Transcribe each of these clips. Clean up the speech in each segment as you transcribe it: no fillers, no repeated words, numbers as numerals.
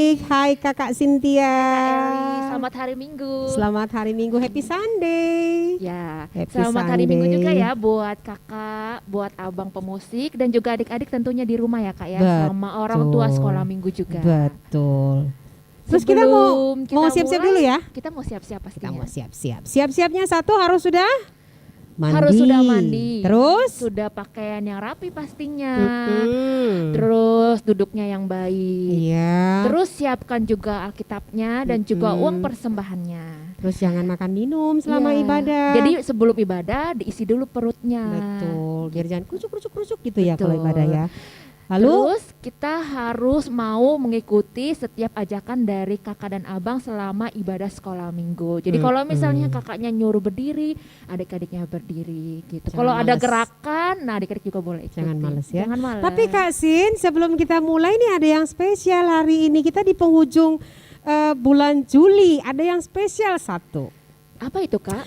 adik-adik. Hai Kakak Cynthia. Eli, selamat hari Minggu. Selamat hari Minggu, happy Sunday. Ya, Happy selamat hari Sunday. Minggu juga ya buat kakak, buat abang pemusik dan juga adik-adik tentunya di rumah ya kak ya, sama orang tua sekolah minggu juga. Betul. Terus kita mau siap-siap dulu ya. Kita mau siap-siap pastinya. Kita mau siap-siap. Siap-siapnya satu harus sudah mandi. Harus sudah mandi. Terus sudah pakaian yang rapi pastinya. Terus duduknya yang baik. Iya. Terus siapkan juga Alkitabnya dan juga uang persembahannya. Terus jangan makan minum selama Iya. ibadah. Jadi sebelum ibadah diisi dulu perutnya. Betul. Biar jangan krucuk gitu ya Betul. kalau ibadah ya. Lalu terus kita harus mau mengikuti setiap ajakan dari kakak dan abang selama ibadah sekolah minggu. Jadi kalau misalnya kakaknya nyuruh berdiri, adik-adiknya berdiri gitu. Kalau ada males. gerakan, nah adik-adik juga boleh ikuti. Jangan males ya. Jangan males. Tapi Kak Sin, sebelum kita mulai nih ada yang spesial hari ini. Kita di penghujung bulan Juli, ada yang spesial satu. Apa itu kak?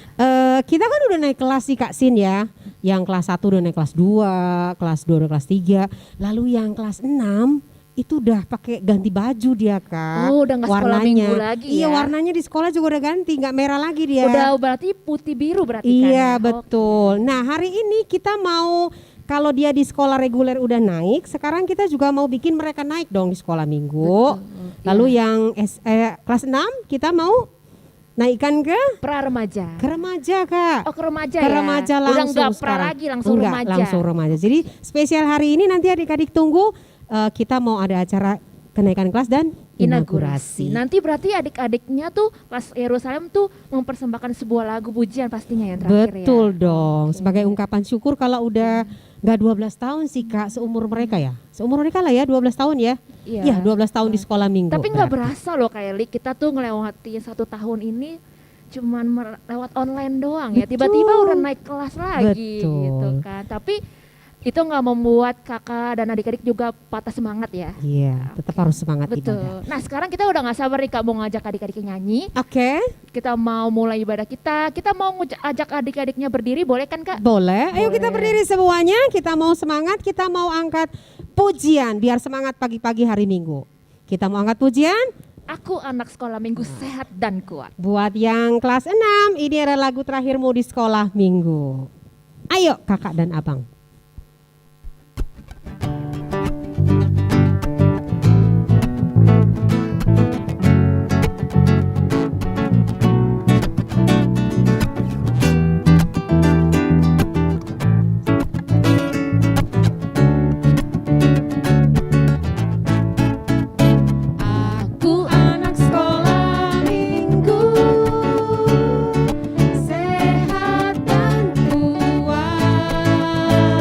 Kita kan udah naik kelas sih Kak Sin ya. Yang kelas 1 udah naik kelas 2, kelas 2 udah kelas 3. Lalu yang kelas 6 itu udah pakai ganti baju dia Kak. Oh udah gak sekolah minggu lagi Iya, ya? warnanya di sekolah juga udah ganti, gak merah lagi dia. Udah berarti putih biru berarti kan? Iya ya? betul. Nah hari ini kita mau, kalau dia di sekolah reguler udah naik, sekarang kita juga mau bikin mereka naik dong di sekolah minggu. Betul, Lalu iya. yang kelas 6 kita mau naikkan ke Pra-remaja. remaja Kak. Oh ke remaja Ke ya? remaja Udah langsung enggak pra sekarang. lagi, langsung Enggak, remaja. langsung remaja. Jadi spesial hari ini nanti adik-adik tunggu, kita mau ada acara kenaikan kelas dan inaugurasi. Nanti berarti adik-adiknya tuh pas Yerusalem tuh mempersembahkan sebuah lagu pujian pastinya yang terakhir ya. Betul dong. Oke. Sebagai ungkapan syukur kalau udah nggak 12 tahun sih Kak, seumur mereka ya. Seumur mereka lah ya 12 tahun ya. Iya, 12 tahun di sekolah minggu. Tapi nggak berasa loh Kak Eli, kita tuh ngelewati 1 tahun ini cuman lewat online doang ya. Betul. Tiba-tiba udah naik kelas lagi Betul. gitu kan. Tapi itu nggak membuat kakak dan adik-adik juga patah semangat ya. Iya, tetap harus semangat Betul. ibadah. Nah sekarang kita udah nggak sabar nih Kak mau ngajak adik-adik nyanyi. Oke, Kita mau mulai ibadah kita. Kita mau ajak adik-adiknya berdiri, boleh kan Kak? boleh. Ayo kita Boleh. berdiri semuanya. Kita mau semangat, kita mau angkat pujian biar semangat pagi-pagi hari Minggu. Kita mau angkat pujian. Aku anak sekolah minggu sehat dan kuat. Buat yang kelas 6, ini adalah lagu terakhirmu di sekolah minggu. Ayo kakak dan abang. Aku anak sekolah minggu, sehat dan kuat.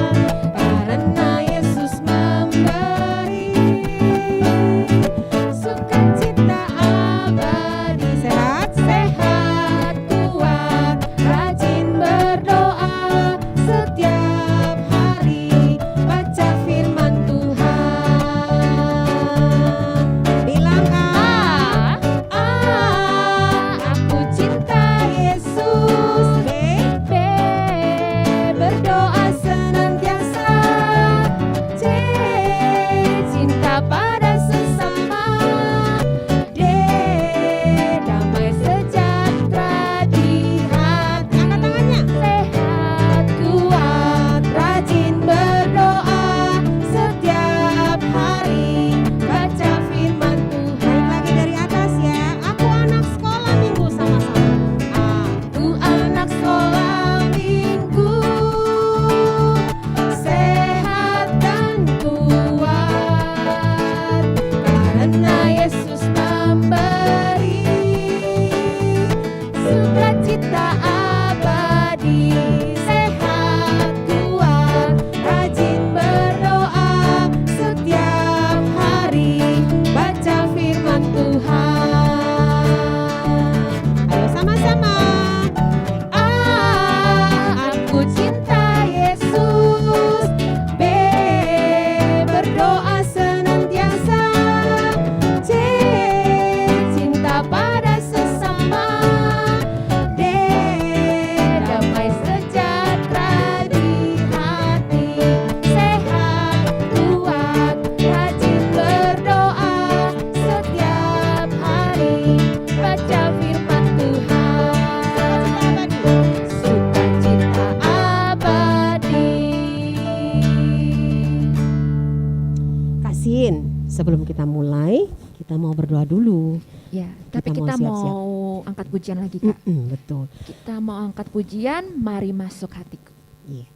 sebelum kita mulai, kita mau berdoa dulu. Ya, tapi Kita kita mau mau siap-siap. angkat pujian lagi Kak. Betul. Kita mau angkat pujian, mari masuk hatiku. Iya.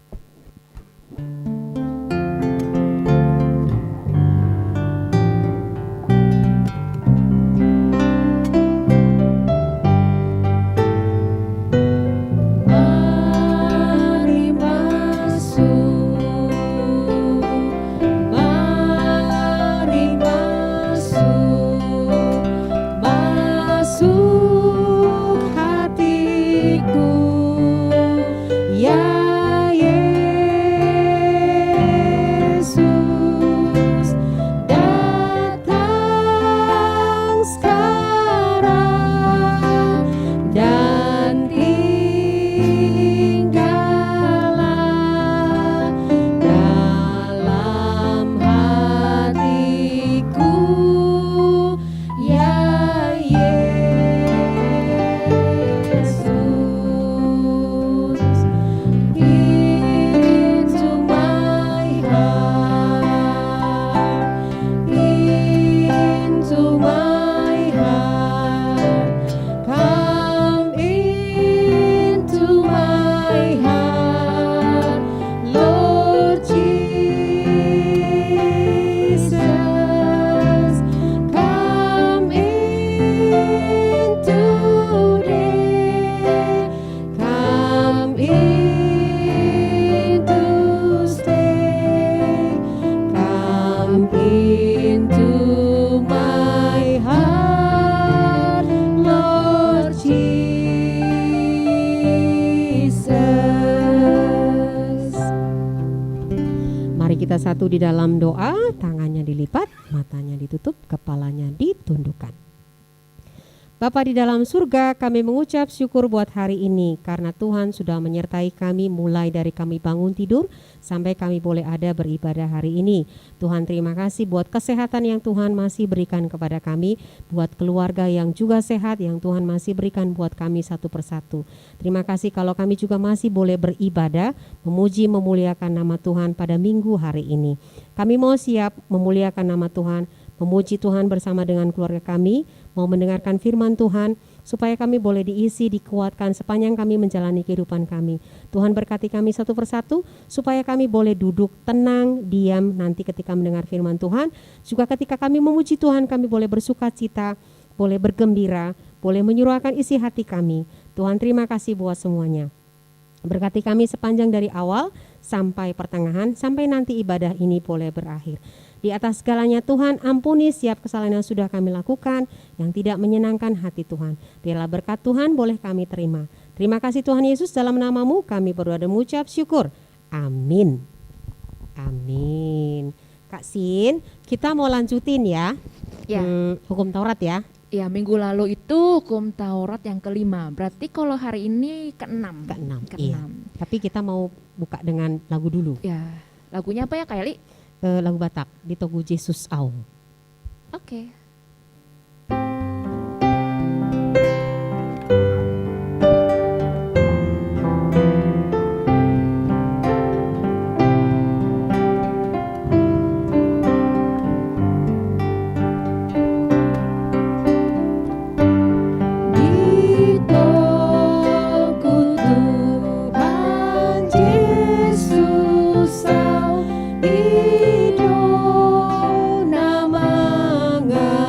Mari masuk, mari masuk, masuk hatiku, ya Yesus, datang sekarang dan tinggallah dalam hatiku, ya Yesus. Into my heart, into my heart, come into my heart, Lord Jesus, come in today, come in to stay, come into my heart, Lord Jesus. Mari kita satu di dalam doa, tangannya dilipat, matanya ditutup, kepalanya ditundukkan. Bapa di dalam surga, kami mengucap syukur buat hari ini karena Tuhan sudah menyertai kami mulai dari kami bangun tidur sampai kami boleh ada beribadah hari ini. Tuhan, terima kasih buat kesehatan yang Tuhan masih berikan kepada kami, buat keluarga yang juga sehat yang Tuhan masih berikan buat kami satu persatu. Terima kasih kalau kami juga masih boleh beribadah, memuji memuliakan nama Tuhan pada minggu hari ini. Kami mau siap memuliakan nama Tuhan, memuji Tuhan bersama dengan keluarga kami, mau mendengarkan firman Tuhan, supaya kami boleh diisi, dikuatkan sepanjang kami menjalani kehidupan kami. Tuhan berkati kami satu persatu, supaya kami boleh duduk tenang, diam nanti ketika mendengar firman Tuhan. Juga ketika kami memuji Tuhan, kami boleh bersuka cita, boleh bergembira, boleh menyuruhkan isi hati kami. Tuhan, terima kasih buat semuanya. Berkati kami sepanjang dari awal sampai pertengahan, sampai nanti ibadah ini boleh berakhir. Di atas segalanya Tuhan, ampuni setiap kesalahan yang sudah kami lakukan yang tidak menyenangkan hati Tuhan. Biarlah berkat Tuhan boleh kami terima. Terima kasih Tuhan Yesus, dalam namamu kami berdoa dan mengucap syukur. Amin. Amin. Kak Sin, kita mau lanjutin ya, Ya. hukum Taurat ya. Ya, minggu lalu itu hukum Taurat yang kelima. Berarti kalau hari ini keenam. Keenam. Iya. Keenam. Tapi kita mau buka dengan lagu dulu. Ya, lagunya apa ya Kak Eli? Lagu Batak, di Togu Jesus Au. Oke. Di Togu Tuhan Yesus Au, Idona Manga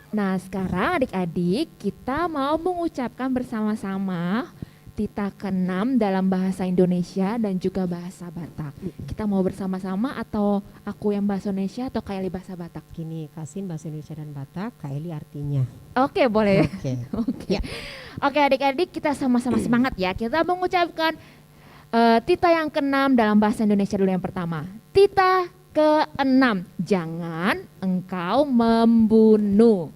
Nah, sekarang adik-adik kita mau mengucapkan bersama-sama tita ke-6 dalam bahasa Indonesia dan juga bahasa Batak. Kita mau bersama-sama atau aku yang bahasa Indonesia atau Kak Eli bahasa Batak? Gini, Kasin bahasa Indonesia dan Batak, Kak Eli artinya. Oke, boleh. Oke. Oke. Ya. Oke, adik-adik kita sama-sama semangat ya. Kita mengucapkan tita yang ke-6 dalam bahasa Indonesia dulu yang pertama. Tita ke-6, jangan engkau membunuh.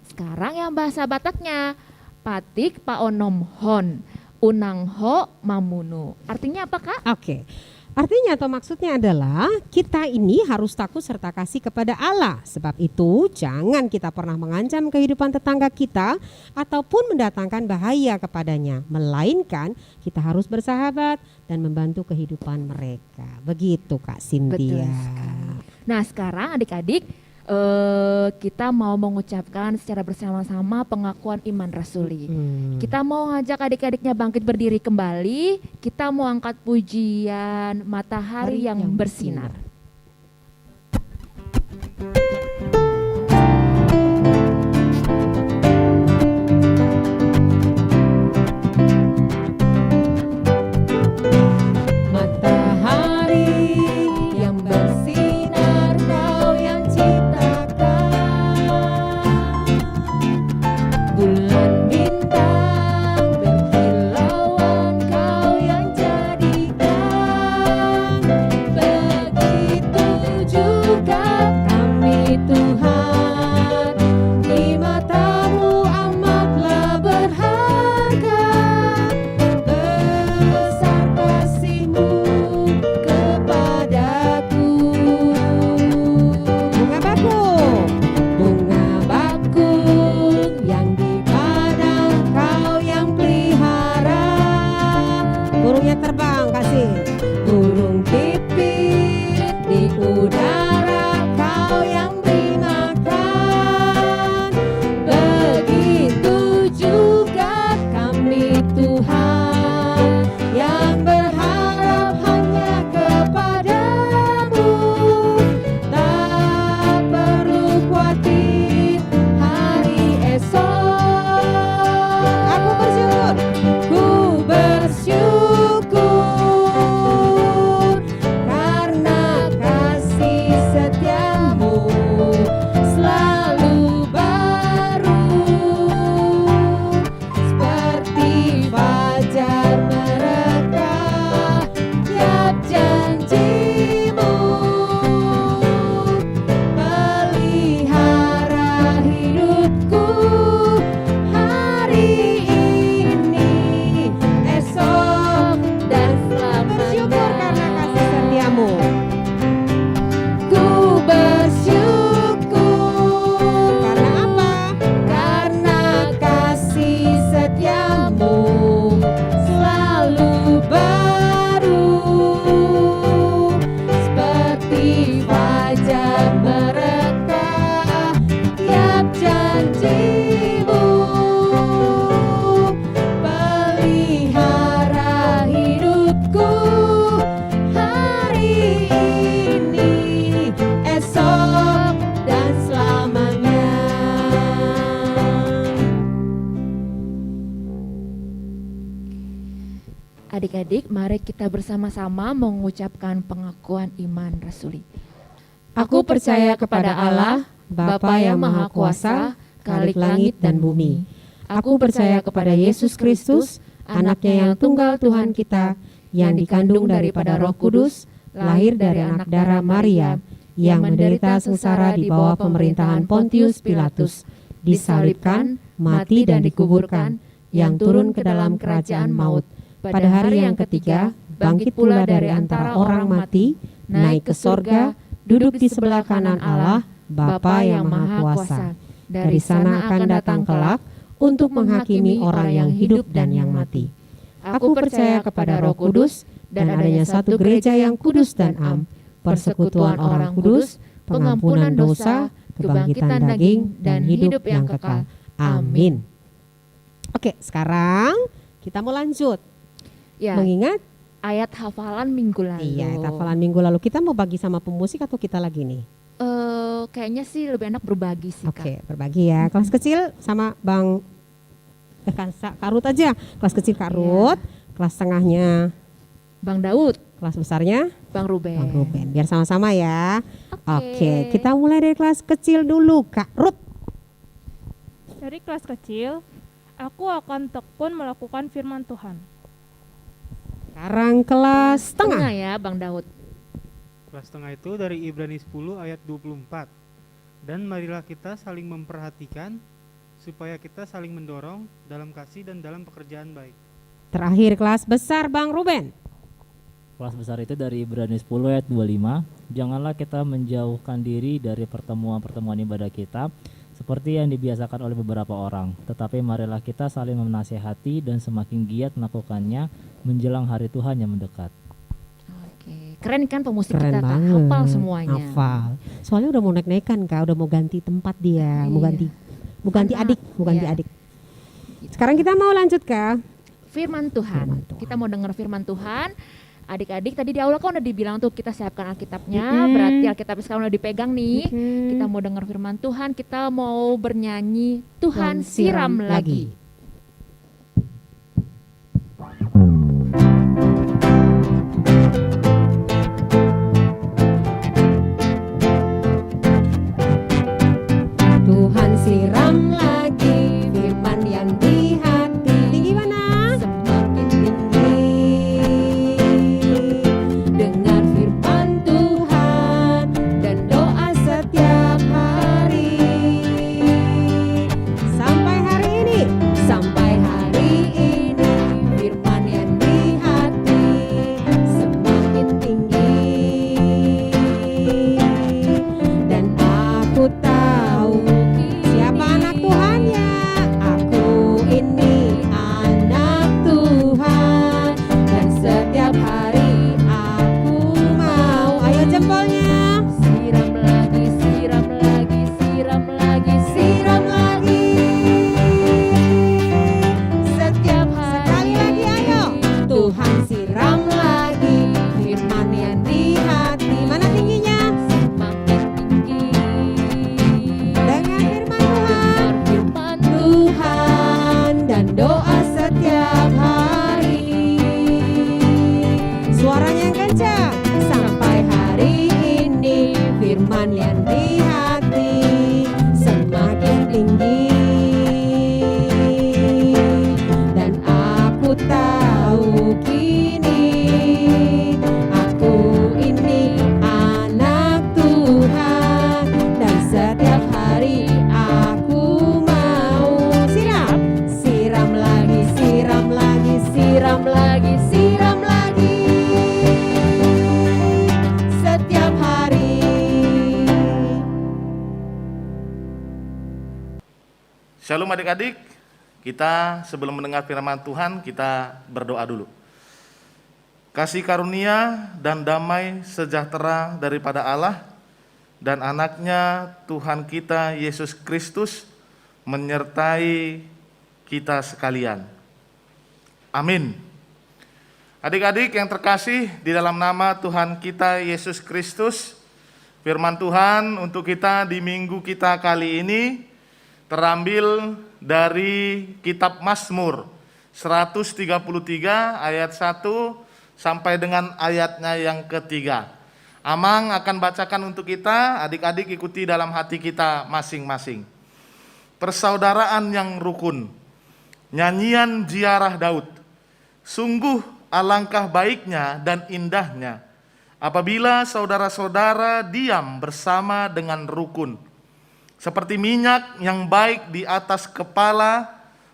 Sekarang yang bahasa Bataknya, patik paonom hon, unang ho mamunu. Artinya apa, Kak? Oke. Artinya atau maksudnya adalah kita ini harus takut serta kasih kepada Allah. Sebab itu jangan kita pernah mengancam kehidupan tetangga kita ataupun mendatangkan bahaya kepadanya. Melainkan kita harus bersahabat dan membantu kehidupan mereka. Begitu Kak Betul Cynthia. sekali. Nah, sekarang adik-adik kita mau mengucapkan secara bersama-sama pengakuan iman rasuli. Kita mau ngajak adik-adiknya bangkit berdiri kembali. Kita mau angkat pujian matahari yang bersinar. Matahari yang bersinar, Kau yang ciptakan. Bulan bintang berkilauan, Kau yang jadikan. Begitu juga kami Tuhan, di matamu amatlah berharga. Besar kasih-Mu kepadaku. Bunga bakung yang di padang, Kau yang pelihara. Burungnya terbang, kasih. Burung pipit di udara, Kau yang beri makan. Begitu juga kami Tuhan, yang berharap hanya kepadamu. Tak perlu khawatir hari esok. Aku bersyukur, ku bersyukur, karena kasih setiamu selalu baru. Seperti fajar merekah tiap janjimu. Pelihara hidupku hari ini, esok, dan selamanya. Bersyukur karena kasih setiamu. Ku bersyukur. Karena apa? Karena kasih setiamu selalu baru. Seperti fajar merekah tiap janjimu. Pelihara hidupku hari ini, esok, dan selamanya. Adik-adik, mari kita bersama-sama mengucapkan pengakuan iman rasuli. Aku percaya kepada Allah, Bapa yang Maha Kuasa, Khalik langit dan bumi. Aku percaya kepada Yesus Kristus, anaknya yang tunggal Tuhan kita, yang dikandung daripada Roh Kudus, lahir dari anak darah Maria, yang menderita sengsara di bawah pemerintahan Pontius Pilatus, disalibkan, mati dan dikuburkan, yang turun ke dalam kerajaan maut. Pada hari yang ketiga, bangkit pula dari antara orang mati, naik ke sorga, duduk di sebelah kanan Allah, Bapa yang Maha Kuasa. Dari sana akan datang kelak untuk menghakimi orang yang hidup dan yang mati. Aku percaya kepada Roh Kudus dan adanya satu gereja yang kudus dan am, persekutuan orang kudus, pengampunan dosa, kebangkitan daging, dan hidup yang kekal. Amin. Oke, sekarang kita mau lanjut. Ya, Mengingat ayat hafalan minggu lalu. iya, hafalan minggu lalu kita mau bagi sama pemusik atau kita lagi nih? Kayaknya sih lebih enak berbagi sih Kak. Oke, berbagi ya. Kelas kecil sama Bang Kak Rut aja. Kelas kecil Kak Rut, kelas tengahnya Bang Daud, kelas besarnya Bang Ruben. Bang Ruben. Biar sama-sama ya. Oke. Oke, kita mulai dari kelas kecil dulu, Kak Rut. Dari kelas kecil, aku akan tekun melakukan firman Tuhan. Sekarang kelas tengah. ya Bang Daud. Kelas tengah itu dari Ibrani 10 ayat 24. Dan marilah kita saling memperhatikan supaya kita saling mendorong dalam kasih dan dalam pekerjaan baik. Terakhir kelas besar Bang Ruben. Kelas besar itu dari Ibrani 10 ayat 25. Janganlah kita menjauhkan diri dari pertemuan-pertemuan ibadah kita seperti yang dibiasakan oleh beberapa orang, tetapi marilah kita saling menasihati dan semakin giat melakukannya menjelang hari Tuhan yang mendekat. Oke, keren kan pemusik Keren kita Kak, banget. hafal semuanya. Hafal. Soalnya udah mau naik-naikan Kak, udah mau ganti tempat dia, mau Iya. ganti adik, mau ganti Iya. adik. Sekarang kita mau lanjut Kak. Firman Tuhan. Firman Tuhan. Kita mau dengar firman Tuhan. Adik-adik tadi di aula kan udah dibilang tuh kita siapkan Alkitabnya, Mm-mm. berarti Alkitab sekarang udah dipegang nih. Mm-mm. Kita mau dengar firman Tuhan, kita mau bernyanyi Tuhan Tuhan siram siram lagi. Tuhan siram lagi firman yang di hati. Tinggi mana? Semakin tinggi. Dengar firman Tuhan dan doa setiap hari. Sampai hari ini. Sampai hari ini firman yang di hati semakin tinggi. Dan aku tahu siapa anak Tuhannya. Aku ini anak Tuhan. Dan setiap hari aku mau. Ayo jempolnya. Siram lagi, siram lagi, siram lagi, Siram lagi. setiap hari. Sekali lagi ayo. Tuhan siram lagi firman yang di hati. Mana tingginya? Semakin tinggi. Dengan firman Tuhan. Dengar firman Tuhan dan doa setiap hari. Suaranya yang kencang. Sampai hari ini firman yang di hati semakin tinggi. Dan aku tahu kini aku ini anak Tuhan. Dan setiap hari aku mau siram. Siram lagi, siram lagi, siram lagi, siram lagi. Setiap hari. Shalom adik-adik, kita sebelum mendengar firman Tuhan, kita berdoa dulu. Kasih karunia dan damai sejahtera daripada Allah dan anaknya Tuhan kita Yesus Kristus menyertai kita sekalian. Amin. Adik-adik yang terkasih di dalam nama Tuhan kita Yesus Kristus, firman Tuhan untuk kita di minggu kita kali ini terambil dari kitab Mazmur 133 ayat 1 sampai dengan ayatnya yang ketiga. Amang akan bacakan untuk kita, adik-adik ikuti dalam hati kita masing-masing. Persaudaraan yang rukun, nyanyian ziarah Daud. Sungguh alangkah baiknya dan indahnya apabila saudara-saudara diam bersama dengan rukun. Seperti minyak yang baik di atas kepala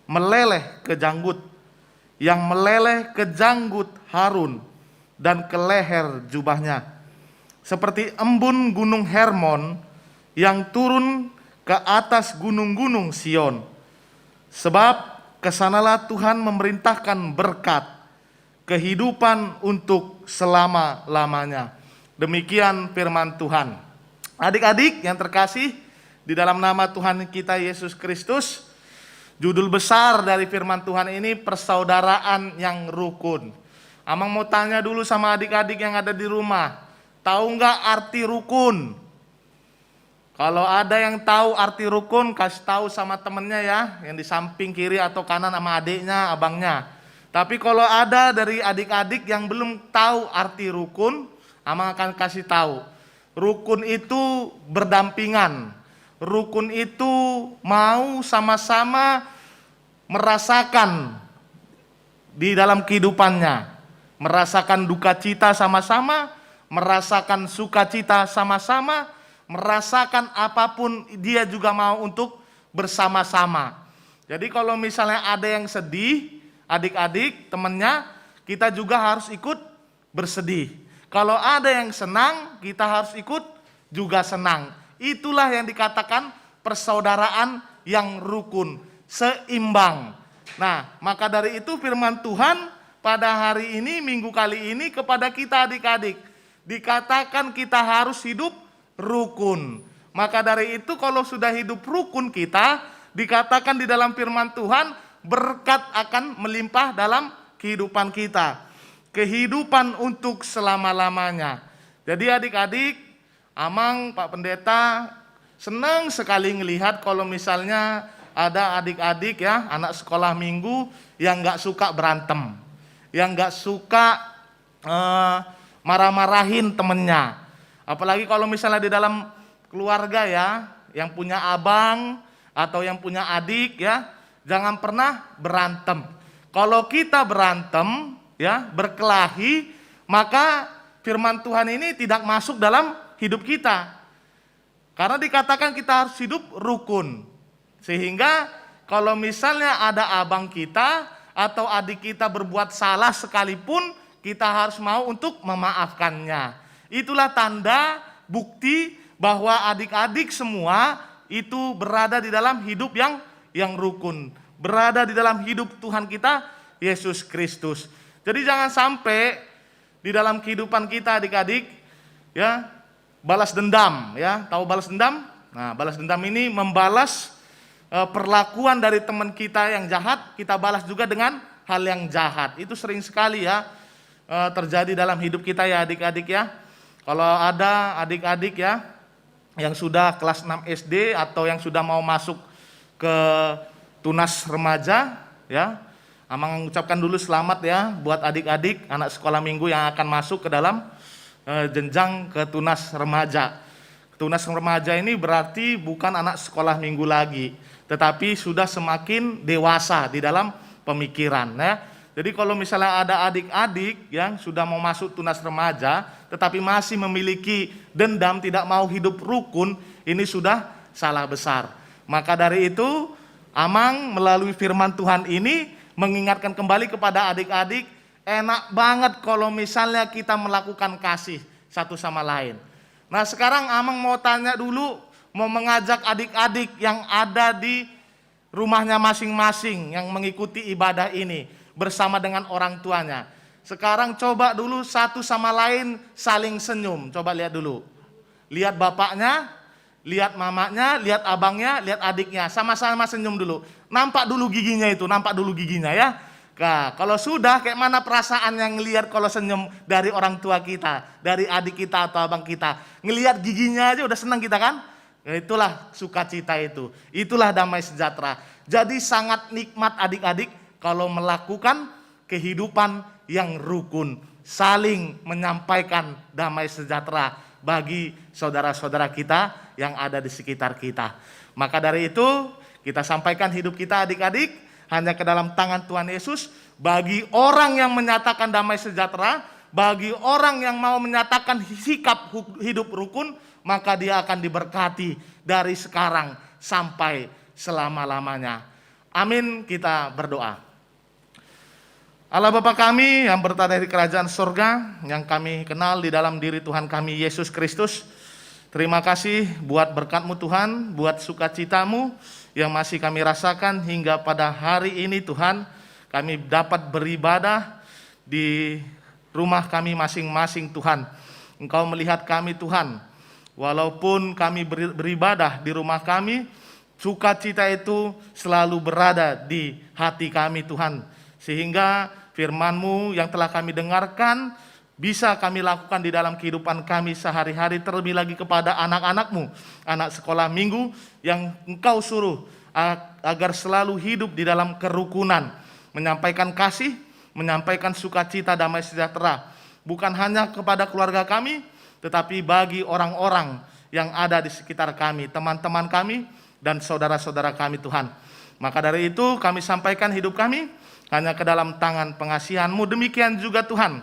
meleleh ke janggut, yang meleleh ke janggut Harun dan ke leher jubahnya. Seperti embun gunung Hermon yang turun ke atas gunung-gunung Sion. Sebab kesanalah Tuhan memerintahkan berkat, kehidupan untuk selama-lamanya. Demikian firman Tuhan. Adik-adik yang terkasih, di dalam nama Tuhan kita Yesus Kristus, judul besar dari firman Tuhan ini persaudaraan yang rukun. Amang mau tanya dulu sama adik-adik yang ada di rumah, tahu nggak arti rukun? Kalau ada yang tahu arti rukun, kasih tahu sama temennya ya, yang di samping kiri atau kanan sama adiknya, abangnya. Tapi kalau ada dari adik-adik yang belum tahu arti rukun, Amang akan kasih tahu. Rukun itu berdampingan. Rukun itu mau sama-sama merasakan di dalam kehidupannya. Merasakan duka cita sama-sama, merasakan sukacita sama-sama, merasakan apapun dia juga mau untuk bersama-sama. Jadi kalau misalnya ada yang sedih, adik-adik, temannya, kita juga harus ikut bersedih. Kalau ada yang senang, kita harus ikut juga senang. Itulah yang dikatakan persaudaraan yang rukun, seimbang. Nah, maka dari itu firman Tuhan pada hari ini, minggu kali ini kepada kita adik-adik, dikatakan kita harus hidup rukun. Maka dari itu kalau sudah hidup rukun kita, dikatakan di dalam firman Tuhan, berkat akan melimpah dalam kehidupan kita. Kehidupan untuk selama-lamanya. Jadi adik-adik, Amang, Pak Pendeta, senang sekali melihat kalau misalnya ada adik-adik ya, anak sekolah minggu yang gak suka berantem. Yang gak suka marah-marahin temennya. Apalagi kalau misalnya di dalam keluarga ya, yang punya abang atau yang punya adik ya, jangan pernah berantem. Kalau kita berantem ya, berkelahi, maka firman Tuhan ini tidak masuk dalam hidup kita. Karena dikatakan kita harus hidup rukun. Sehingga kalau misalnya ada abang kita atau adik kita berbuat salah sekalipun, kita harus mau untuk memaafkannya. Itulah tanda bukti bahwa adik-adik semua itu berada di dalam hidup yang rukun. Berada di dalam hidup Tuhan kita, Yesus Kristus. Jadi jangan sampai di dalam kehidupan kita adik-adik ya, balas dendam ya. Tahu balas dendam? Nah, balas dendam ini membalas perlakuan dari teman kita yang jahat, kita balas juga dengan hal yang jahat. Itu sering sekali ya terjadi dalam hidup kita ya adik-adik ya. Kalau ada adik-adik ya yang sudah kelas 6 SD atau yang sudah mau masuk ke tunas remaja ya, Amang mengucapkan dulu selamat ya buat adik-adik anak sekolah minggu yang akan masuk ke dalam jenjang ke tunas remaja. Tunas remaja ini berarti bukan anak sekolah minggu lagi, tetapi sudah semakin dewasa di dalam pemikiran ya. Jadi kalau misalnya ada adik-adik yang sudah mau masuk tunas remaja tetapi masih memiliki dendam, tidak mau hidup rukun, ini sudah salah besar. Maka dari itu Amang melalui firman Tuhan ini mengingatkan kembali kepada adik-adik, enak banget kalau misalnya kita melakukan kasih satu sama lain. Nah sekarang Amang mau tanya dulu, mau mengajak adik-adik yang ada di rumahnya masing-masing yang mengikuti ibadah ini bersama dengan orang tuanya. Sekarang coba dulu satu sama lain saling senyum. Coba lihat dulu. Lihat bapaknya, lihat mamanya, lihat abangnya, lihat adiknya. Sama-sama senyum dulu. Nampak dulu giginya itu, nampak dulu giginya ya. Nah, kalau sudah kayak mana perasaan yang ngelihat kalau senyum dari orang tua kita, dari adik kita atau abang kita. Ngelihat giginya aja udah senang kita kan? Ya, itulah sukacita itu. Itulah damai sejahtera. Jadi sangat nikmat adik-adik kalau melakukan kehidupan yang rukun, saling menyampaikan damai sejahtera bagi saudara-saudara kita yang ada di sekitar kita. Maka dari itu, kita sampaikan hidup kita adik-adik hanya ke dalam tangan Tuhan Yesus. Bagi orang yang menyatakan damai sejahtera, bagi orang yang mau menyatakan sikap hidup rukun, maka dia akan diberkati dari sekarang sampai selama-lamanya. Amin, kita berdoa. Allah Bapa kami yang berada di kerajaan surga, yang kami kenal di dalam diri Tuhan kami Yesus Kristus, terima kasih buat berkat-Mu Tuhan, buat sukacita-Mu yang masih kami rasakan hingga pada hari ini Tuhan. Kami dapat beribadah di rumah kami masing-masing Tuhan. Engkau melihat kami Tuhan, walaupun kami beribadah di rumah kami, sukacita itu selalu berada di hati kami Tuhan. Sehingga firman-Mu yang telah kami dengarkan bisa kami lakukan di dalam kehidupan kami sehari-hari, terlebih lagi kepada anak-anak-Mu, anak sekolah minggu yang Engkau suruh agar selalu hidup di dalam kerukunan, menyampaikan kasih, menyampaikan sukacita, damai sejahtera, bukan hanya kepada keluarga kami, tetapi bagi orang-orang yang ada di sekitar kami, teman-teman kami, dan saudara-saudara kami Tuhan. Maka dari itu kami sampaikan hidup kami hanya ke dalam tangan pengasihan-Mu. Demikian juga Tuhan,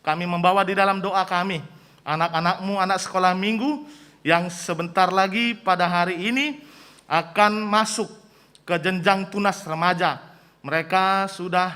kami membawa di dalam doa kami anak-anak-Mu, anak sekolah minggu yang sebentar lagi pada hari ini akan masuk ke jenjang tunas remaja. Mereka sudah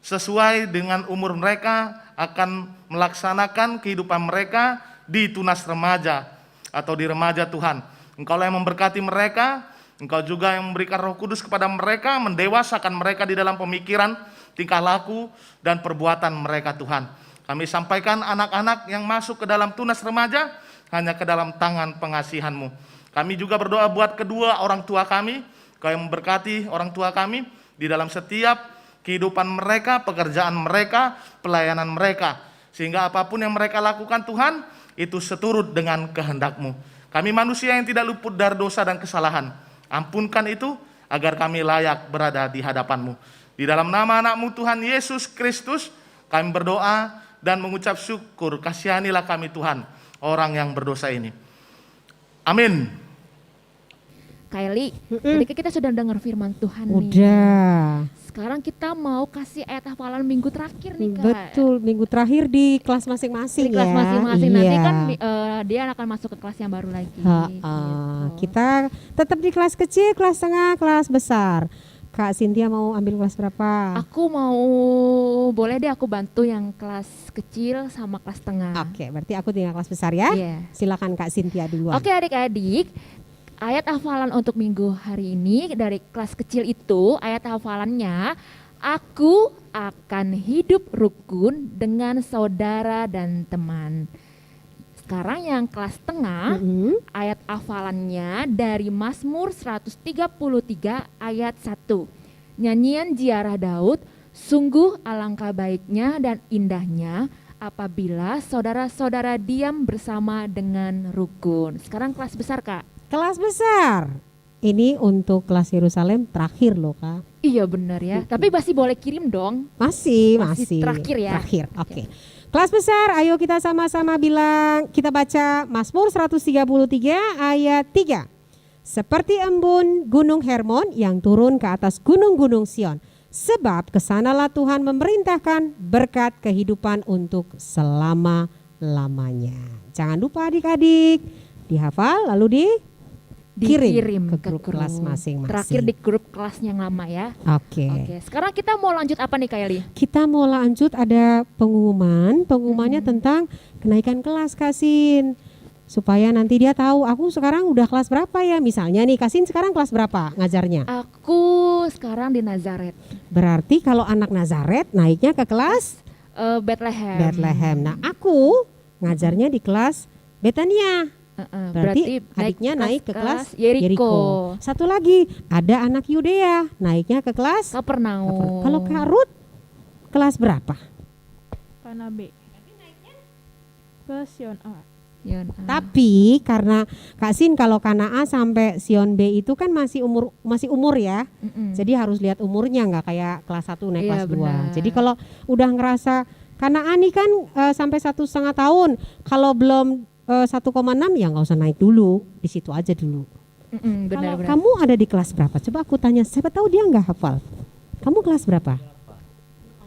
sesuai dengan umur mereka akan melaksanakan kehidupan mereka di tunas remaja atau di remaja Tuhan. Engkau yang memberkati mereka, Engkau juga yang memberikan Roh Kudus kepada mereka, mendewasakan mereka di dalam pemikiran, tingkah laku, dan perbuatan mereka Tuhan. Kami sampaikan anak-anak yang masuk ke dalam tunas remaja hanya ke dalam tangan pengasihan-Mu. Kami juga berdoa buat kedua orang tua kami, Kau yang memberkati orang tua kami di dalam setiap kehidupan mereka, pekerjaan mereka, pelayanan mereka. Sehingga apapun yang mereka lakukan Tuhan, itu seturut dengan kehendak-Mu. Kami manusia yang tidak luput dari dosa dan kesalahan. Ampunkan itu agar kami layak berada di hadapan-Mu. Di dalam nama anak-Mu Tuhan Yesus Kristus, kami berdoa dan mengucap syukur. Kasihanilah kami Tuhan, orang yang berdosa ini. Amin. Kylie, tadi kita sudah dengar firman Tuhan nih. Udah. Sekarang kita mau kasih ayat hafalan minggu terakhir nih Kak. Betul, minggu terakhir di kelas masing-masing Di kelas ya. masing-masing, nanti Iya. kan dia akan masuk ke kelas yang baru lagi. Gitu. Kita tetap di kelas kecil, kelas tengah, kelas besar. Kak Cynthia mau ambil kelas berapa? Aku mau, boleh deh aku bantu yang kelas kecil sama kelas tengah. Oke, berarti aku tinggal kelas besar ya. Iya. Silakan Kak Cynthia duluan. Oke adik-adik, ayat hafalan untuk minggu hari ini dari kelas kecil itu, ayat hafalannya, aku akan hidup rukun dengan saudara dan teman. Sekarang yang kelas tengah, ayat hafalannya dari Mazmur 133 ayat 1. Nyanyian ziarah Daud, sungguh alangkah baiknya dan indahnya apabila saudara-saudara diam bersama dengan rukun. Sekarang kelas besar Kak. Kelas besar. Ini untuk kelas Yerusalem terakhir loh Kak. Iya benar ya, tapi masih boleh kirim dong. Masih. Terakhir ya. Terakhir, oke. Kelas besar, ayo kita sama-sama bilang, kita baca Mazmur 133 ayat 3. Seperti embun gunung Hermon yang turun ke atas gunung-gunung Sion. Sebab kesanalah Tuhan memerintahkan berkat kehidupan untuk selama-lamanya. Jangan lupa adik-adik, dihafal lalu dikirim ke grup kelas masing-masing. Terakhir di grup kelas yang lama ya. Oke. Sekarang kita mau lanjut apa nih Kylie? Kita mau lanjut, ada pengumumannya tentang kenaikan kelas Kasin. Supaya nanti dia tahu aku sekarang udah kelas berapa ya. Misalnya nih Kasin sekarang kelas berapa ngajarnya? Aku sekarang di Nazaret. Berarti kalau anak Nazaret naiknya ke kelas Bethlehem. Nah aku ngajarnya di kelas Betania. Berarti adiknya naik ke kelas Yeriko. Satu lagi, ada anak Yudea naiknya ke kelas Kapernaum. Kalau Kak Ruth kelas berapa? Kana B. Ke Sion A. Tapi karena Kak Sin kalau Kana A sampai Sion B itu kan masih umur ya. Jadi harus lihat umurnya, nggak kayak kelas 1 naik kelas 2. Benar. Jadi kalau udah ngerasa Kana A nih kan sampai 1,5 tahun, kalau belum 1,6 ya nggak usah naik dulu, di situ aja dulu. Kalau Benar-benar. kamu ada di kelas berapa? Coba aku tanya, siapa tahu dia nggak hafal. Kamu kelas berapa?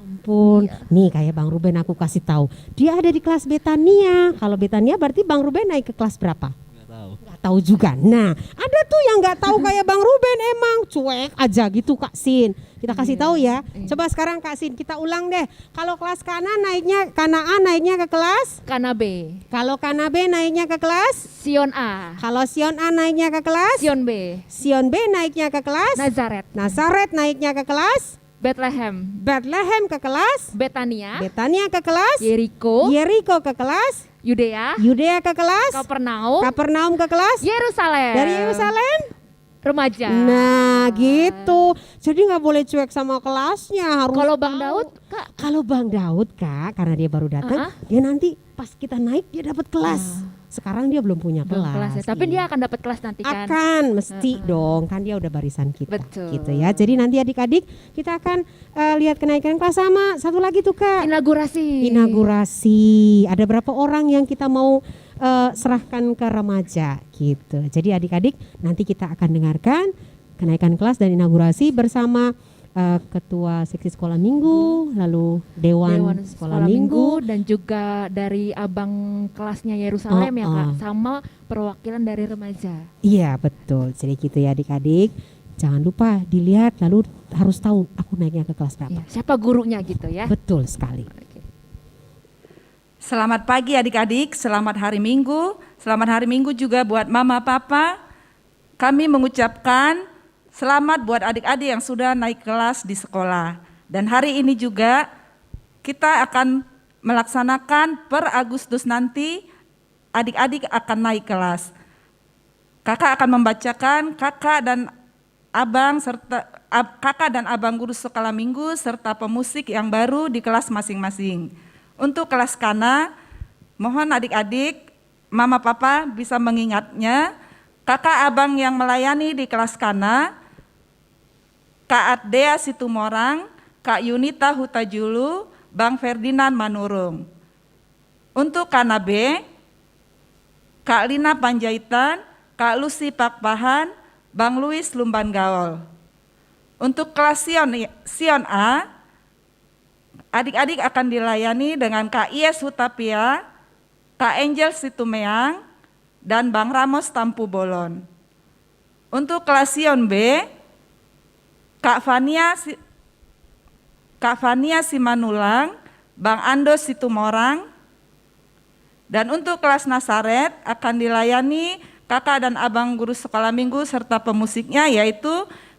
Ampun, nih kayak Bang Ruben aku kasih tahu. Dia ada di kelas Betania. Kalau Betania berarti Bang Ruben naik ke kelas berapa? Nggak tahu juga. Nah, ada tuh yang nggak tahu kayak Bang Ruben, emang cuek aja gitu Kak Sin. Kita kasih tahu ya. Coba sekarang Kak Sin kita ulang deh. Kalau kelas Kana A naiknya ke kelas Kana B. Kalau Kana B naiknya ke kelas Sion A. Kalau Sion A naiknya ke kelas Sion B. Sion B naiknya ke kelas Nazaret. Nazaret naiknya ke kelas Bethlehem. Bethlehem ke kelas Betania. Betania ke kelas Yeriko. Yeriko ke kelas Yudea. Yudea ke kelas Kapernaum. Kapernaum ke kelas Yerusalem. dari Yerusalem. Remaja. Nah, Nah gitu. Jadi nggak boleh cuek sama kelasnya. Harus Kalau Bang tahu. Daud, Kak, Kalau Bang Daud Kak, karena dia baru datang, dia nanti pas kita naik dia dapat kelas. Sekarang dia belum punya belum kelas ya. Tapi Iya. dia akan dapat kelas nanti kan. Akan mesti dong, kan dia udah barisan kita. Betul. Gitu ya. Jadi nanti adik-adik kita akan lihat kenaikan kelas sama satu lagi tuh Kak. Inaugurasi. Inaugurasi. Ada berapa orang yang kita mau serahkan ke remaja gitu. Jadi adik-adik nanti kita akan dengarkan kenaikan kelas dan inaugurasi bersama ketua seksi sekolah minggu, lalu dewan sekolah minggu. dan juga dari abang kelasnya Yerusalem ya Kak, sama perwakilan dari remaja. Iya betul. Jadi gitu ya adik-adik. Jangan lupa dilihat lalu harus tahu aku naiknya ke kelas berapa. Ya, siapa gurunya gitu ya. Betul sekali. Oke. Selamat pagi adik-adik, selamat hari Minggu. Selamat hari Minggu juga buat mama papa. Kami mengucapkan selamat buat adik-adik yang sudah naik kelas di sekolah. Dan hari ini juga kita akan melaksanakan per Agustus nanti adik-adik akan naik kelas. Kakak akan membacakan kakak dan abang guru sekolah minggu serta pemusik yang baru di kelas masing-masing. Untuk kelas Kana, mohon adik-adik, mama papa bisa mengingatnya, kakak abang yang melayani di kelas Kana, Kak Adea Situmorang, Kak Yunita Hutajulu, Bang Ferdinand Manurung. Untuk Kana B, Kak Lina Panjaitan, Kak Lucy Pakpahan, Bang Luis Lumban Gaol. Untuk kelas Sion A, adik-adik akan dilayani dengan Kak Ies Hutapia, Kak Angel Situmeang, dan Bang Ramos Tampu Bolon. Untuk kelas Sion B, Kak Fania Simanulang, Bang Ando Situmorang. Dan untuk kelas Nasaret akan dilayani kakak dan abang guru sekolah minggu serta pemusiknya yaitu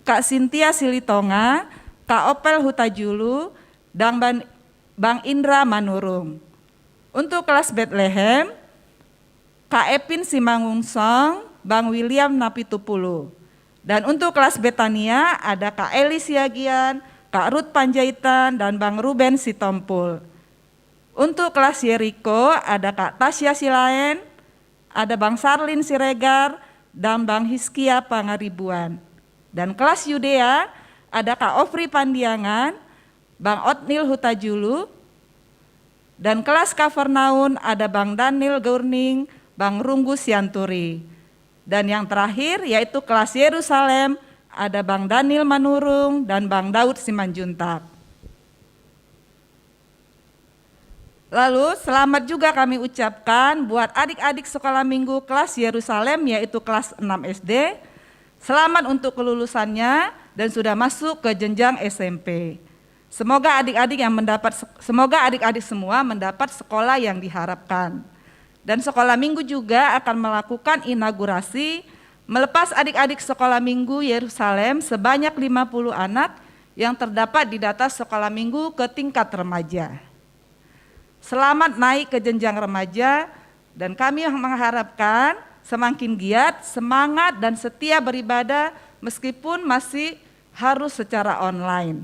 Kak Sintia Silitonga, Kak Opel Hutajulu, dan Bang Indra Manurung. Untuk kelas Bethlehem, Kak Epin Simangungsong, Bang William Napitupulu. Dan untuk kelas Betania ada Kak Eli Siagian, Kak Ruth Panjaitan, dan Bang Ruben Sitompul. Untuk kelas Yeriko ada Kak Tasya Silaen, ada Bang Sarlin Siregar, dan Bang Hiskia Pangaribuan. Dan kelas Yudea ada Kak Ofri Pandiangan, Bang Otnil Hutajulu. Dan kelas Kafarnaun ada Bang Daniel Gurning, Bang Runggu Sianturi. Dan yang terakhir yaitu kelas Yerusalem, ada Bang Daniel Manurung dan Bang Daud Simanjuntak. Lalu selamat juga kami ucapkan buat adik-adik sekolah minggu kelas Yerusalem yaitu kelas 6 SD. Selamat untuk kelulusannya dan sudah masuk ke jenjang SMP. Semoga adik-adik semua mendapat sekolah yang diharapkan. Dan sekolah minggu juga akan melakukan inaugurasi melepas adik-adik sekolah minggu Yerusalem sebanyak 50 anak yang terdapat di data sekolah minggu ke tingkat remaja. Selamat naik ke jenjang remaja dan kami mengharapkan semakin giat, semangat dan setia beribadah meskipun masih harus secara online.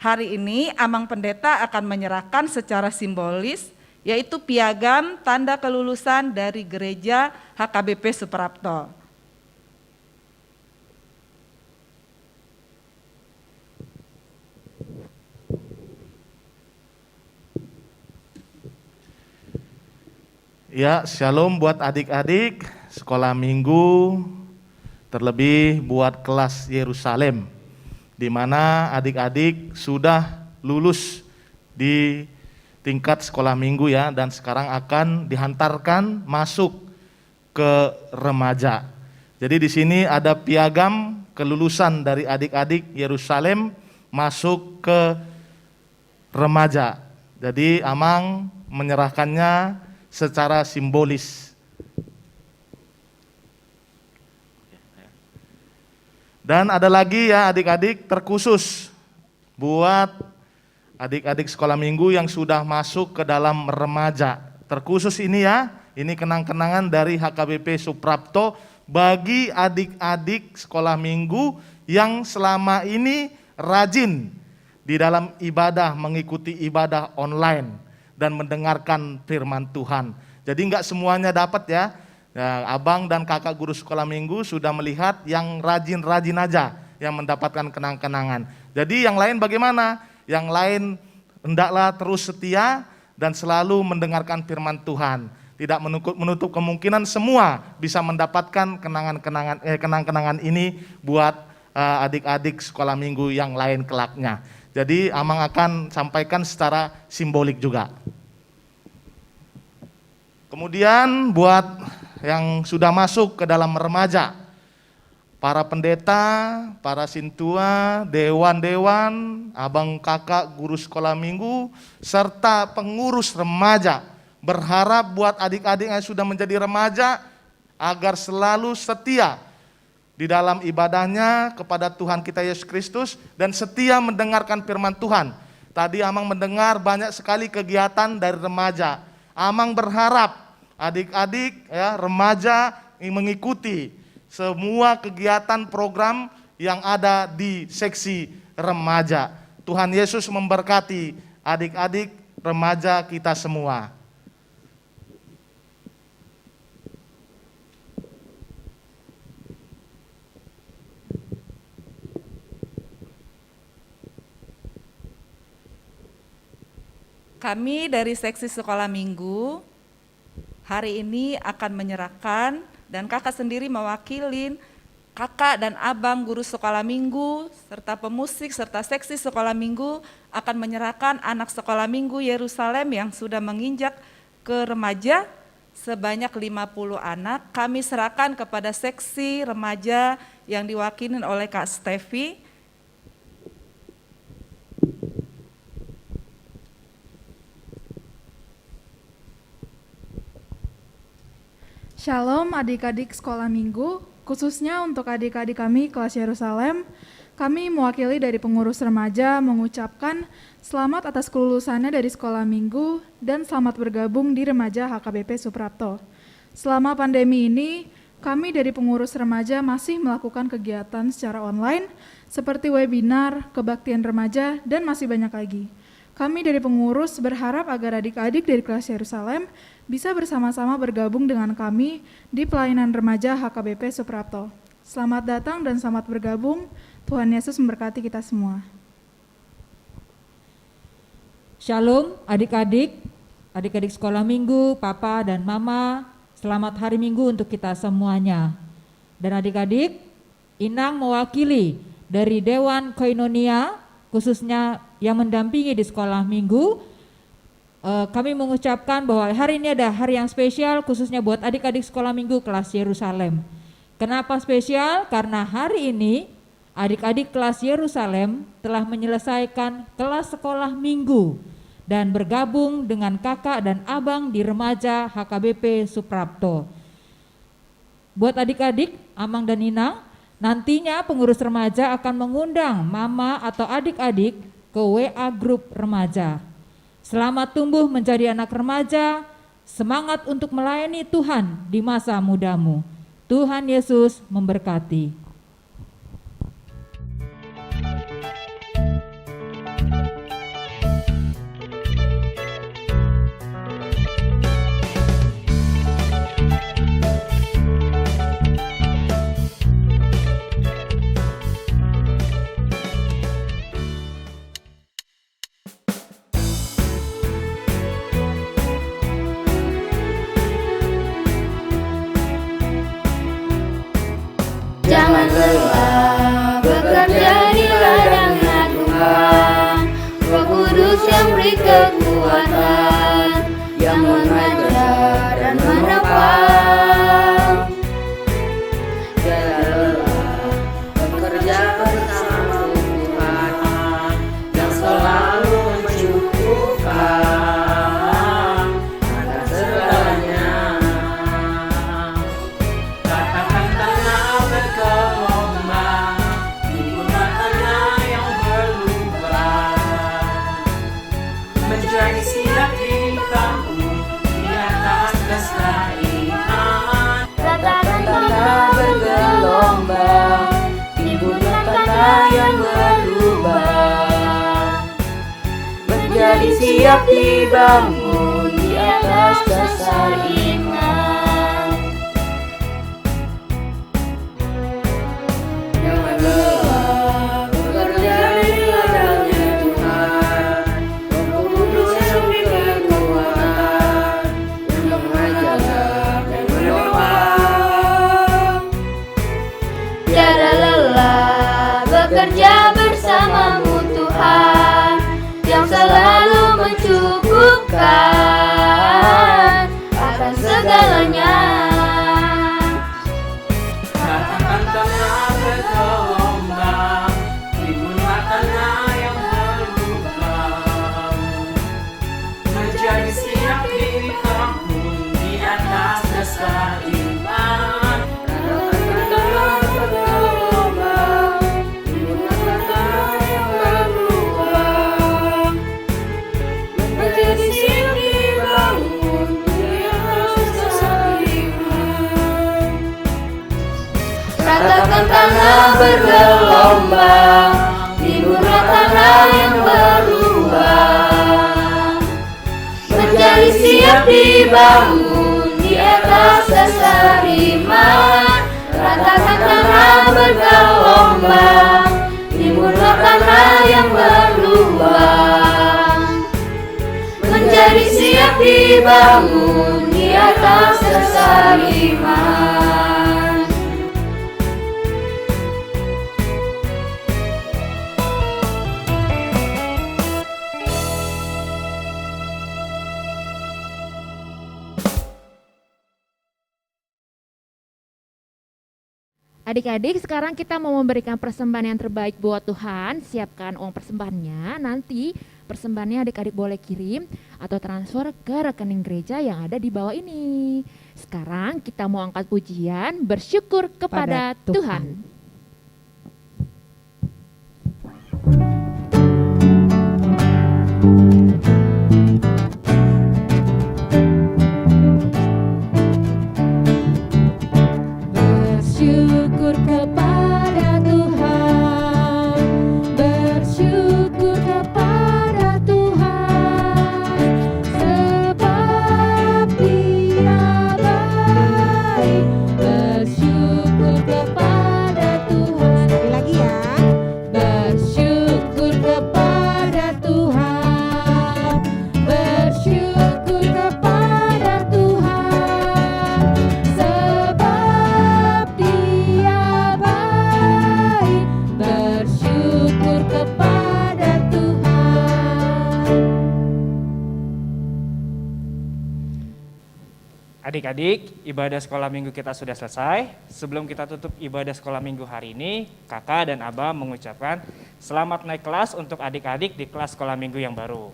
Hari ini Amang Pendeta akan menyerahkan secara simbolis yaitu piagam tanda kelulusan dari gereja HKBP Suprapto. Ya, shalom buat adik-adik sekolah minggu, terlebih buat kelas Yerusalem, di mana adik-adik sudah lulus di tingkat sekolah minggu ya, dan sekarang akan dihantarkan masuk ke remaja. Jadi di sini ada piagam kelulusan dari adik-adik Yerusalem masuk ke remaja. Jadi Amang menyerahkannya secara simbolis. Dan ada lagi ya adik-adik terkhusus buat adik-adik sekolah minggu yang sudah masuk ke dalam remaja. Terkhusus ini ya, ini kenang-kenangan dari HKBP Suprapto bagi adik-adik sekolah minggu yang selama ini rajin di dalam ibadah, mengikuti ibadah online dan mendengarkan firman Tuhan. Jadi enggak semuanya dapat ya. Abang dan kakak guru sekolah minggu sudah melihat yang rajin-rajin aja yang mendapatkan kenang-kenangan. Jadi yang lain bagaimana? Yang lain hendaklah terus setia dan selalu mendengarkan firman Tuhan. Tidak menutup kemungkinan semua bisa mendapatkan kenang-kenangan ini buat adik-adik sekolah minggu yang lain kelaknya. Jadi Amang akan sampaikan secara simbolik juga. Kemudian buat yang sudah masuk ke dalam remaja, para pendeta, para sintua, dewan-dewan, abang kakak guru sekolah minggu, serta pengurus remaja, berharap buat adik-adik yang sudah menjadi remaja agar selalu setia di dalam ibadahnya kepada Tuhan kita Yesus Kristus dan setia mendengarkan firman Tuhan. Tadi Amang mendengar banyak sekali kegiatan dari remaja. Amang berharap adik-adik ya, remaja mengikuti semua kegiatan program yang ada di seksi remaja. Tuhan Yesus memberkati adik-adik remaja kita semua. Kami dari seksi sekolah minggu hari ini akan menyerahkan dan kakak sendiri mewakili kakak dan abang guru sekolah minggu serta pemusik serta seksi sekolah minggu akan menyerahkan anak sekolah minggu Yerusalem yang sudah menginjak ke remaja sebanyak 50 anak. Kami serahkan kepada seksi remaja yang diwakili oleh Kak Stevi. Shalom adik-adik sekolah minggu, khususnya untuk adik-adik kami kelas Yerusalem, kami mewakili dari pengurus remaja mengucapkan selamat atas kelulusannya dari sekolah minggu dan selamat bergabung di remaja HKBP Suprapto. Selama pandemi ini, kami dari pengurus remaja masih melakukan kegiatan secara online seperti webinar, kebaktian remaja, dan masih banyak lagi. Kami dari pengurus berharap agar adik-adik dari kelas Yerusalem bisa bersama-sama bergabung dengan kami di pelayanan remaja HKBP Suprapto. Selamat datang dan selamat bergabung. Tuhan Yesus memberkati kita semua. Shalom adik-adik sekolah minggu, papa dan mama, selamat hari minggu untuk kita semuanya. Dan adik-adik, Inang mewakili dari Dewan Koinonia, khususnya yang mendampingi di sekolah minggu, kami mengucapkan bahwa hari ini ada hari yang spesial khususnya buat adik-adik sekolah minggu kelas Yerusalem. Kenapa spesial? Karena hari ini adik-adik kelas Yerusalem telah menyelesaikan kelas sekolah minggu dan bergabung dengan kakak dan abang di remaja HKBP Suprapto. Buat adik-adik, Amang dan Inang, nantinya pengurus remaja akan mengundang mama atau adik-adik ke WA grup remaja. Selamat tumbuh menjadi anak remaja, semangat untuk melayani Tuhan di masa mudamu. Tuhan Yesus memberkati. Jangan lelah bekerja di ladang Tuhan, Roh Kudus yang beri kekuatan, yang mengajar dan menopang. Jangan lelah bekerja bersama Tuhan, yang selalu mencukupkan atas segalanya. Katakan tanah bergelombang, timbulah tanah yang berlubang, menjadi siap menjadi siap dibangun di atas dasar iman. Jangan lelah bekerja di ladangnya Tuhan, Roh Kudus yang memberi kekuatan, yang mengajar dan menopang. Tiada lelah bekerja bersamamu Tuhan, yang selalu mencukupkan akan segalanya. Katakan tanah bergelombang, timbullah tanah yang berlubang, menjadi siap dibangun di atas dasar iman. Katakan tanah bergelombang, timbullah tanah yang berlubang, menjadi siap dibangun di atas dasar iman. Katakan tanah bergelombang, timbullah tanah yang berlubang, menjadi siap dibangun di atas dasar iman. Katakan tanah bergelombang, timbullah tanah yang berlubang, menjadi siap dibangun di atas dasar iman. Adik-adik, sekarang kita mau memberikan persembahan yang terbaik buat Tuhan. Siapkan uang persembahannya. Nanti persembahannya adik-adik boleh kirim atau transfer ke rekening gereja yang ada di bawah ini. Sekarang kita mau angkat pujian, bersyukur kepada Tuhan. Bersyukur kepada Tuhan, bersyukur kepada Tuhan, sebab Dia baik. Bersyukur kepada Tuhan. Sekali lagi ya. Bersyukur kepada Tuhan, bersyukur kepada Tuhan, sebab Dia baik. Bersyukur kepada Tuhan. Adik-adik, ibadah sekolah minggu kita sudah selesai. Sebelum kita tutup ibadah sekolah minggu hari ini, kakak dan abah mengucapkan selamat naik kelas untuk adik-adik di kelas sekolah minggu yang baru.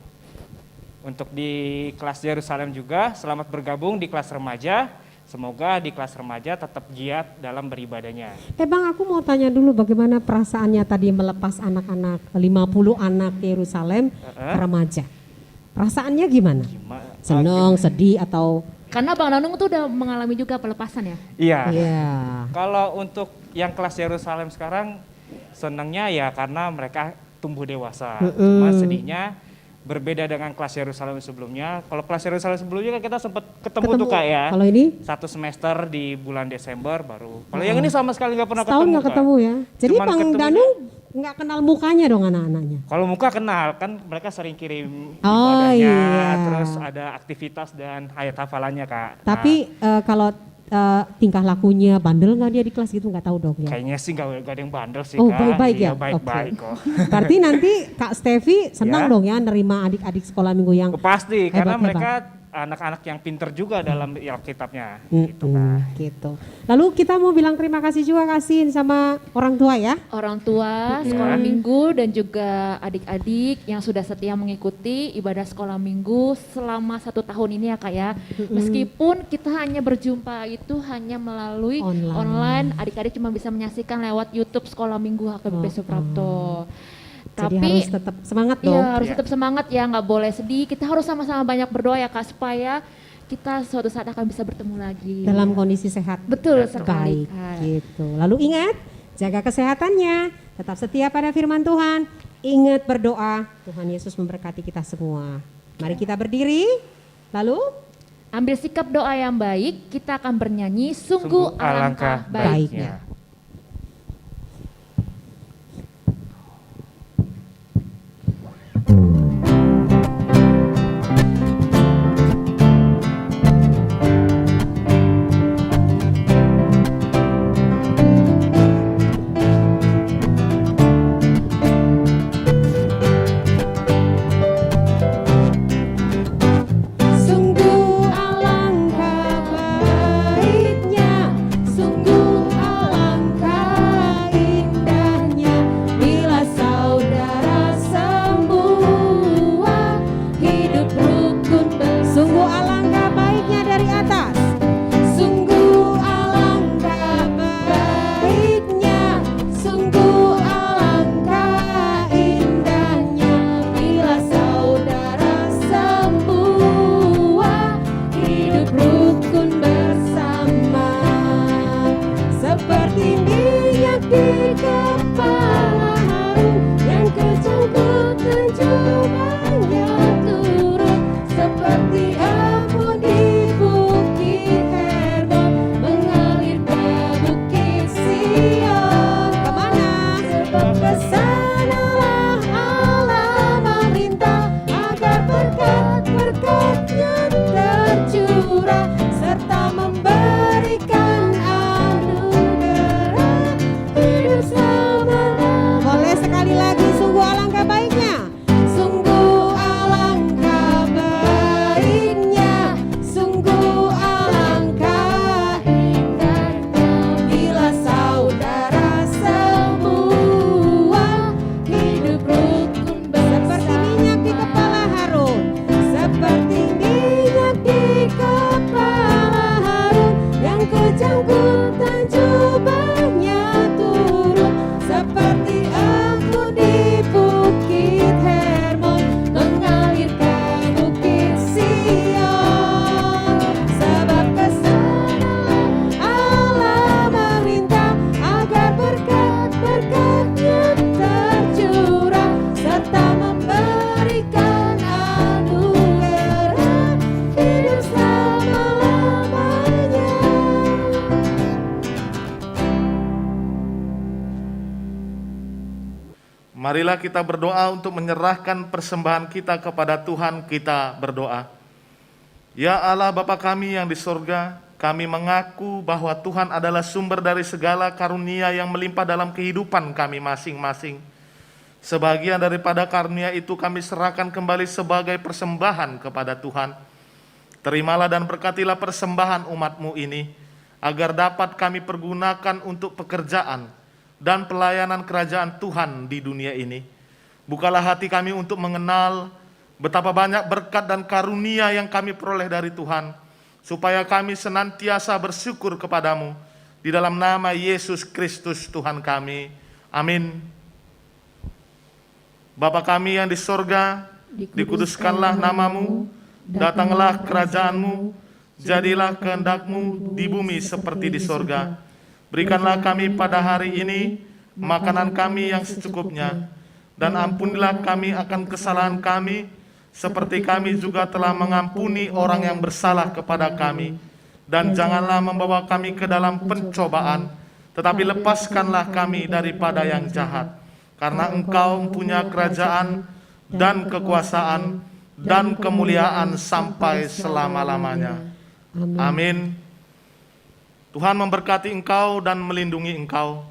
Untuk di kelas Yerusalem juga, selamat bergabung di kelas remaja. Semoga di kelas remaja tetap giat dalam beribadahnya. Bang, aku mau tanya dulu bagaimana perasaannya tadi melepas anak-anak 50 anak Yerusalem ke remaja. Perasaannya gimana? Senang, sedih atau? Karena Bang Danung tuh udah mengalami juga pelepasan ya? Iya. Iya. Kalau untuk yang kelas Yerusalem sekarang, senangnya ya karena mereka tumbuh dewasa. Cuma sedihnya berbeda dengan kelas Yerusalem sebelumnya. Kalau kelas Yerusalem sebelumnya kan kita sempat ketemu tuh Kak ya. Kalau ini? 1 semester di bulan Desember baru. Kalau yang ini sama sekali nggak pernah setahun ketemu. nggak ketemu ya. Jadi Cuman Bang ketemunya- Danung nggak kenal mukanya dong anak-anaknya. Kalau muka kenal, kan mereka sering kirim Oh, ibadahnya, iya. terus ada aktivitas dan ayat hafalannya Kak. Tapi kalau tingkah lakunya bandel nggak dia di kelas gitu, nggak tahu dong ya. Kayaknya sih nggak ada yang bandel sih Oh, Kak. baik-baik Iya, ya? baik-baik Oke. kok. Berarti nanti Kak Stevi senang Ya. dong ya nerima adik-adik sekolah minggu yang Pasti, karena hebat-hebat. mereka anak-anak yang pinter juga dalam Alkitabnya. Gitu. Lalu kita mau bilang terima kasih juga kasihin sama orang tua ya. Orang tua, sekolah minggu dan juga adik-adik yang sudah setia mengikuti ibadah sekolah minggu selama 1 tahun ini ya Kak ya. Meskipun kita hanya berjumpa itu hanya melalui online, adik-adik cuma bisa menyaksikan lewat YouTube sekolah minggu HKBP Suprapto. Jadi Tapi harus tetap semangat dong. iya, harus tetap semangat ya, nggak boleh sedih. Kita harus sama-sama banyak berdoa ya Kak, supaya kita suatu saat akan bisa bertemu lagi. Dalam kondisi sehat. Betul sekali, Baik, Kak. gitu. Lalu ingat, jaga kesehatannya. Tetap setia pada firman Tuhan. Ingat berdoa. Tuhan Yesus memberkati kita semua. Mari kita berdiri. Lalu Ambil sikap doa yang baik, kita akan bernyanyi sungguh alangkah baiknya. sungguh alangkah baiknya, sungguh alangkah indahnya bila saudara semua hidup rukun bersama. Sungguh alangkah baiknya dari atas. Sungguh alangkah baiknya, sungguh alangkah indahnya bila saudara semua hidup rukun bersama. Seperti minyak di kepala Harun yang kecangkut dan jubahnya turun, seperti abu di bukit Hermon mengalir ke bukit Sion. Kemana? Sebab kesanalah Allah meminta agar berkat-berkat-Nya tercurah serta memberikan anugerah hidup selama-lamanya. Boleh sekali lagi, sungguh alangkah baiknya. Sungguh alangkah baiknya, sungguh alangkah indahnya bila saudara semua hidup rukun bersama. Seperti minyak di kepala Harun, seperti minyak di kepala Harun yang kejangkut dan jubahnya turun, seperti abu di bukit Hermon mengalir ke bukit Sion. Sebab kesanalah Allah meminta agar berkat-berkat-Nya tercurah serta memberikan anugerah hidup selama-lamanya. Marilah kita berdoa untuk menyerahkan persembahan kita kepada Tuhan. Kita berdoa. Ya Allah Bapa kami yang di sorga, kami mengaku bahwa Tuhan adalah sumber dari segala karunia yang melimpah dalam kehidupan kami masing-masing. Sebagian daripada karunia itu kami serahkan kembali sebagai persembahan kepada Tuhan. Terimalah dan berkatilah persembahan umat-Mu ini, agar dapat kami pergunakan untuk pekerjaan dan pelayanan kerajaan Tuhan di dunia ini. Bukalah hati kami untuk mengenal betapa banyak berkat dan karunia yang kami peroleh dari Tuhan, supaya kami senantiasa bersyukur kepadamu. Di dalam nama Yesus Kristus Tuhan kami. Amin. Bapa kami yang di sorga, dikuduskanlah namamu, datanglah kerajaanmu, jadilah kehendak-Mu di bumi seperti di sorga. Berikanlah kami pada hari ini makanan kami yang secukupnya, dan ampunilah kami akan kesalahan kami, seperti kami juga telah mengampuni orang yang bersalah kepada kami. Dan janganlah membawa kami ke dalam pencobaan, tetapi lepaskanlah kami daripada yang jahat. Karena Engkau mempunyai kerajaan dan kekuasaan dan kemuliaan sampai selama-lamanya. Amin. Tuhan memberkati engkau dan melindungi engkau.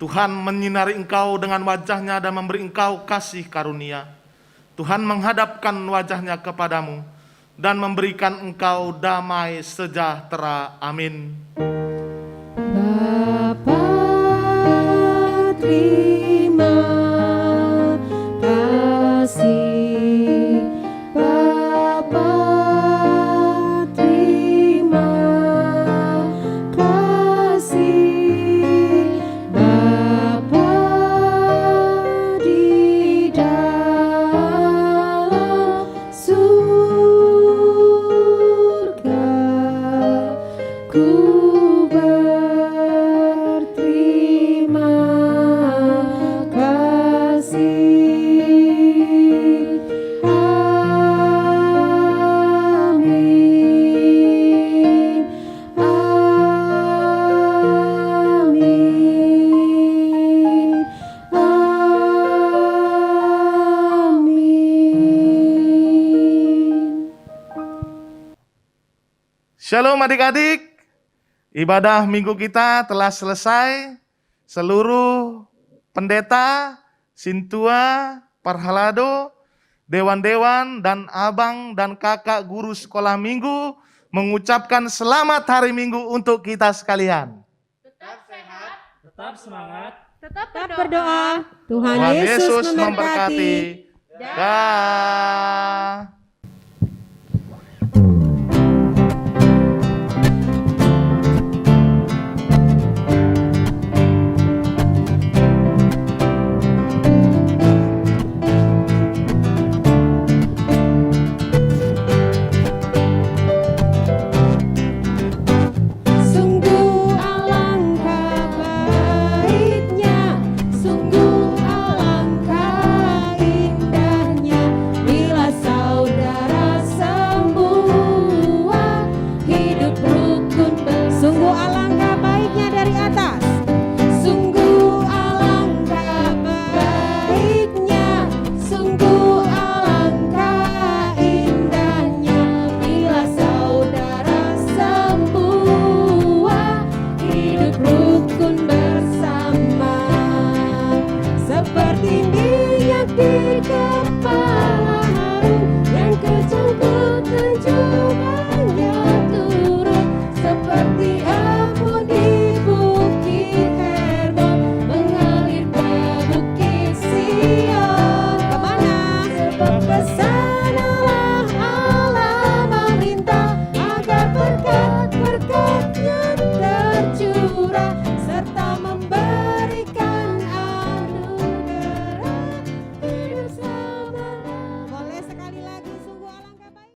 Tuhan menyinari engkau dengan wajah-Nya dan memberi engkau kasih karunia. Tuhan menghadapkan wajah-Nya kepadamu dan memberikan engkau damai sejahtera. Amin. Bapa, terima kasih. Bapa, terima kasih. Bapa di dalam surga, ku Shalom adik-adik, ibadah minggu kita telah selesai. Seluruh pendeta, sintua, parhalado, dewan-dewan, dan abang dan kakak guru sekolah minggu mengucapkan selamat hari minggu untuk kita sekalian. Tetap sehat, tetap semangat, Tetap Berdoa. Tuhan Tuhan Yesus Yesus memberkati. memberkati. Dah.